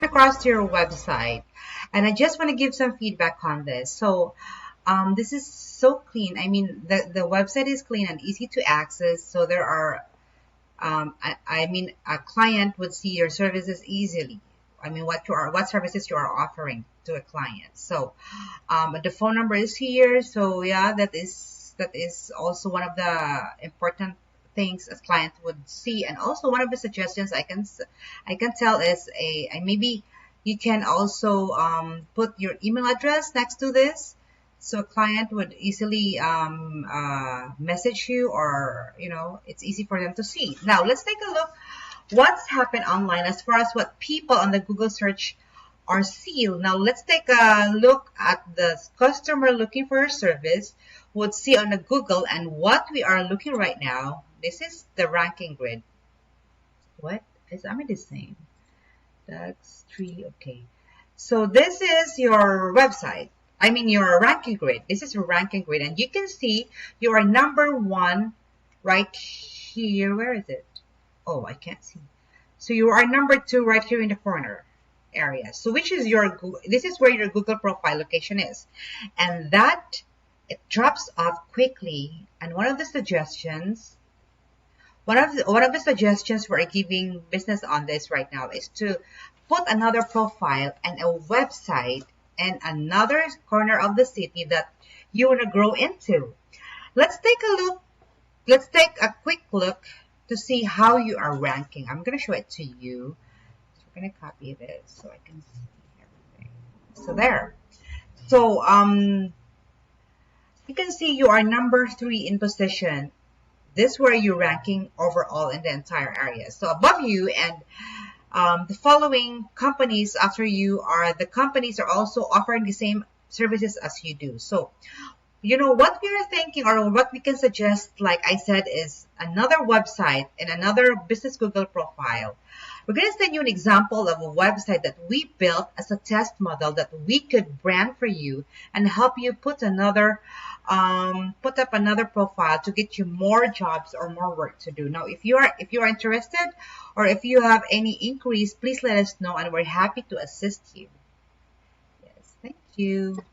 across to your website, and I just want to give some feedback on this. So this is so clean. I mean, the website is clean and easy to access. So there are, I mean, a client would see your services easily. I mean, what services you are offering to a client. So the phone number is here. So yeah, that is also one of the important things a client would see. And also one of the suggestions I can tell is maybe you can also put your email address next to this, so a client would easily message you, or it's easy for them to see. Now let's take a look what's happened online as far as what people on the Google search are seeing. Now let's take a look at the customer looking for a service would see on the Google, and what we are looking right now. This is the ranking grid. What is the same? That's 3. Okay. So this is your website. I mean your ranking grid. This is your ranking grid, and you can see you are number 1 right here. Where is it? Oh, I can't see. So you are number 2 right here in the corner area. So this is where your Google profile location is, and that it drops off quickly. And one of the suggestions we're giving business on this right now is to put another profile and a website and another corner of the city that you want to grow into. Let's take a look. Let's take a quick look to see how you are ranking. I'm going to show it to you. So we're going to copy this so I can see everything. So there. So you can see you are number 3 in position. This is where you're ranking overall in the entire area. So above you and the following companies after you are the companies are also offering the same services as you do. So what we are thinking, or what we can suggest, like I said, is another website and another business Google profile. We're going to send you an example of a website that we built as a test model that we could brand for you and help you put up another profile to get you more jobs or more work to do. Now, if you are interested, or if you have any inquiries, please let us know, and we're happy to assist you. Yes, thank you.